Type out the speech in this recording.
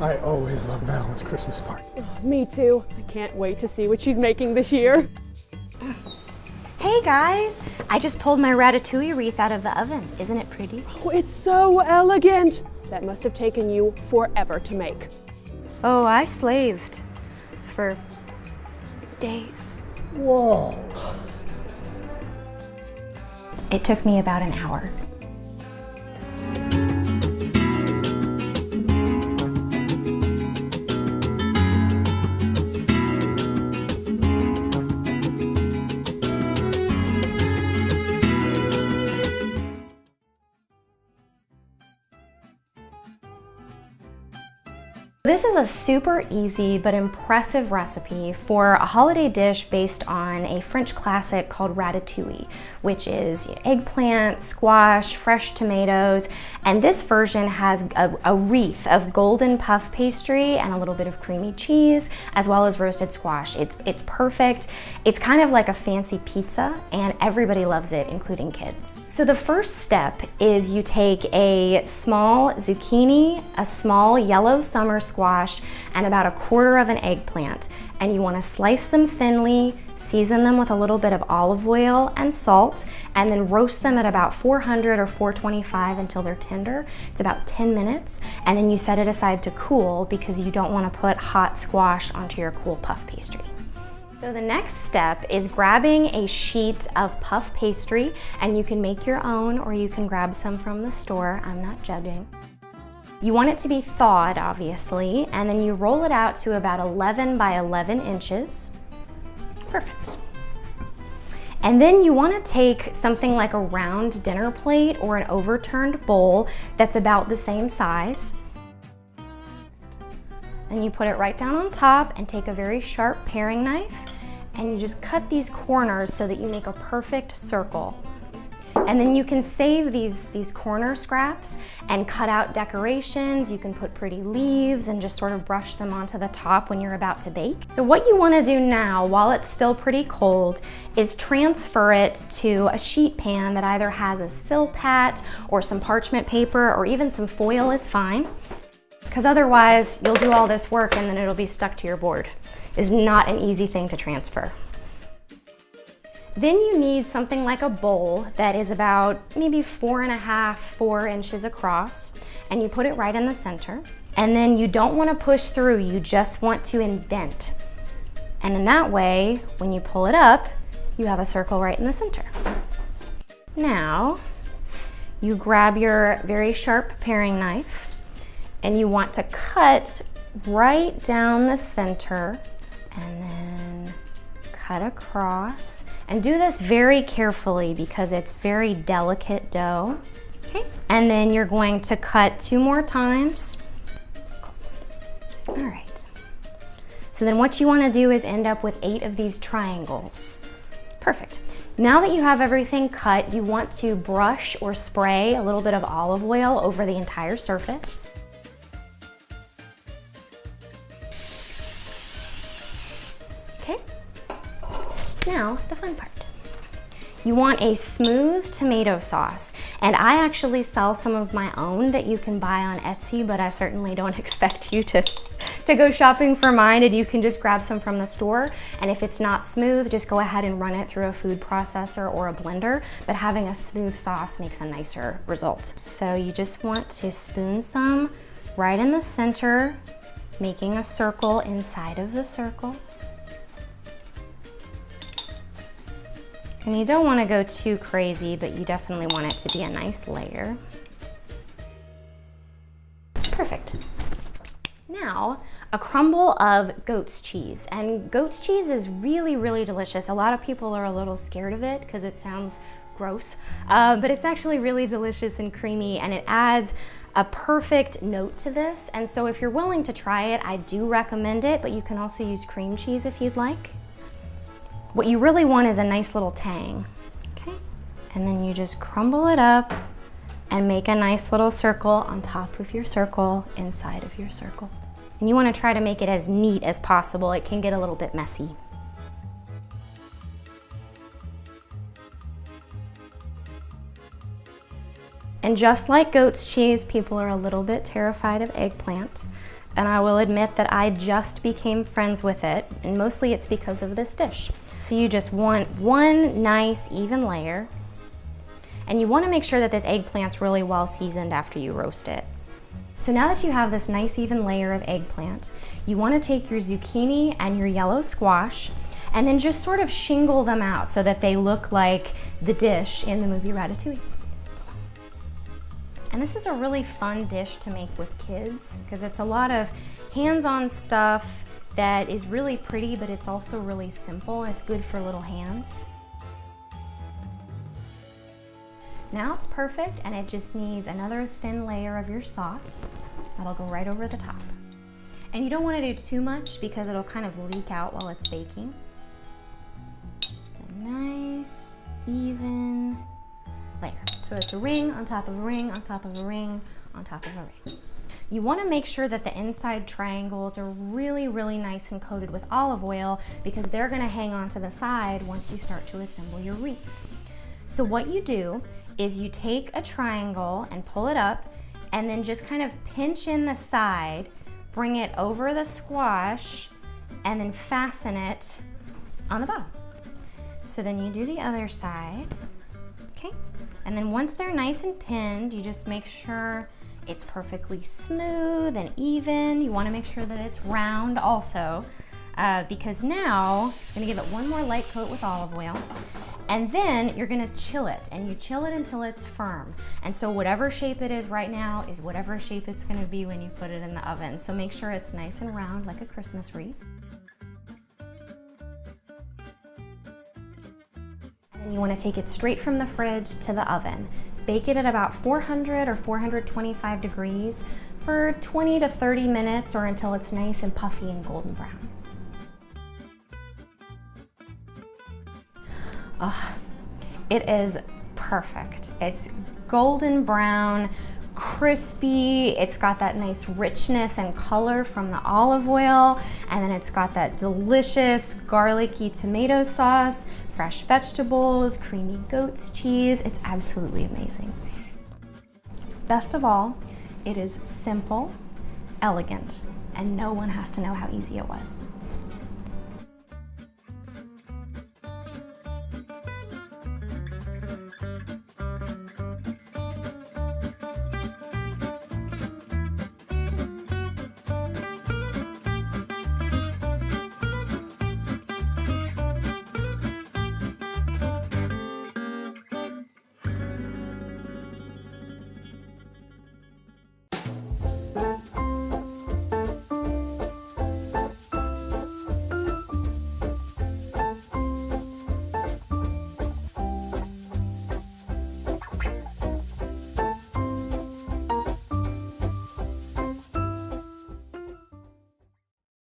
I always love Madeleine's Christmas parties. Me too. I can't wait to see what she's making this year. Hey guys, I just pulled my Ratatouille wreath out of the oven. Isn't it pretty? Oh, it's so elegant. That must have taken you forever to make. Oh, I slaved for days. Whoa. It took me about an hour. This is a super easy but impressive recipe for a holiday dish based on a French classic called Ratatouille, which is eggplant, squash, fresh tomatoes, and this version has a wreath of golden puff pastry and a little bit of creamy cheese, as well as roasted squash. It's perfect. It's kind of like a fancy pizza, and everybody loves it, including kids. So the first step is you take a small zucchini, a small yellow summer squash, and about 1/4 of an eggplant. And you want to slice them thinly, season them with a little bit of olive oil and salt, and then roast them at about 400 or 425 until they're tender. It's about 10 minutes, and then you set it aside to cool because you don't want to put hot squash onto your cool puff pastry. So the next step is grabbing a sheet of puff pastry, and you can make your own or you can grab some from the store. I'm not judging. You want it to be thawed, obviously, and then you roll it out to about 11 by 11 inches. Perfect. And then you want to take something like a round dinner plate or an overturned bowl that's about the same size. Then you put it right down on top and take a very sharp paring knife and you just cut these corners so that you make a perfect circle. And then you can save these corner scraps and cut out decorations. You can put pretty leaves and just sort of brush them onto the top when you're about to bake. So what you want to do now, while it's still pretty cold, is transfer it to a sheet pan that either has a silpat or some parchment paper or even some foil is fine. Because otherwise you'll do all this work and then it'll be stuck to your board. It's not an easy thing to transfer. Then you need something like a bowl that is about maybe 4.5, 4 inches across, and you put it right in the center. And then you don't want to push through, you just want to indent. And in that way, when you pull it up, you have a circle right in the center. Now, you grab your very sharp paring knife, and you want to cut right down the center, and then cut across. And do this very carefully because it's very delicate dough. Okay, and then you're going to cut 2 more times. All right. So then what you want to do is end up with 8 of these triangles. Perfect. Now that you have everything cut, you want to brush or spray a little bit of olive oil over the entire surface. Okay. Now, the fun part. You want a smooth tomato sauce, and I actually sell some of my own that you can buy on Etsy, but I certainly don't expect you to go shopping for mine, and you can just grab some from the store, and if it's not smooth, just go ahead and run it through a food processor or a blender, but having a smooth sauce makes a nicer result. So you just want to spoon some right in the center, making a circle inside of the circle. And you don't want to go too crazy, but you definitely want it to be a nice layer. Perfect. Now, a crumble of goat's cheese. And goat's cheese is really, really delicious. A lot of people are a little scared of it because it sounds gross, but it's actually really delicious and creamy, and it adds a perfect note to this. And so if you're willing to try it, I do recommend it, but you can also use cream cheese if you'd like. What you really want is a nice little tang, okay? And then you just crumble it up and make a nice little circle on top of your circle, inside of your circle. And you want to try to make it as neat as possible. It can get a little bit messy. And just like goat's cheese, people are a little bit terrified of eggplant. and I will admit that I just became friends with it, and mostly it's because of this dish. So you just want one nice even layer, and you want to make sure that this eggplant's really well seasoned after you roast it. So now that you have this nice even layer of eggplant, you want to take your zucchini and your yellow squash and then just sort of shingle them out so that they look like the dish in the movie Ratatouille. And this is a really fun dish to make with kids because it's a lot of hands-on stuff that is really pretty, but it's also really simple. It's good for little hands. Now it's perfect, and it just needs another thin layer of your sauce. That'll go right over the top. And you don't want to do too much because it'll kind of leak out while it's baking. Just a nice, even layer. So it's a ring on top of a ring on top of a ring on top of a ring. You want to make sure that the inside triangles are really, really nice and coated with olive oil because they're going to hang on to the side once you start to assemble your wreath. So what you do is you take a triangle and pull it up and then just kind of pinch in the side, bring it over the squash, and then fasten it on the bottom. So then you do the other side, okay? And then once they're nice and pinned, you just make sure it's perfectly smooth and even. You want to make sure that it's round also, because now you're going to give it one more light coat with olive oil, and then you're going to chill it, and you chill it until it's firm. And so whatever shape it is right now is whatever shape it's going to be when you put it in the oven. So make sure it's nice and round like a Christmas wreath. And you want to take it straight from the fridge to the oven. Bake it at about 400 or 425 degrees for 20 to 30 minutes or until it's nice and puffy and golden brown. Oh, it is perfect. It's golden brown, crispy. It's got that nice richness and color from the olive oil, and then it's got that delicious garlicky tomato sauce, fresh vegetables, creamy goat's cheese. It's absolutely amazing. Best of all, it is simple, elegant, and no one has to know how easy it was.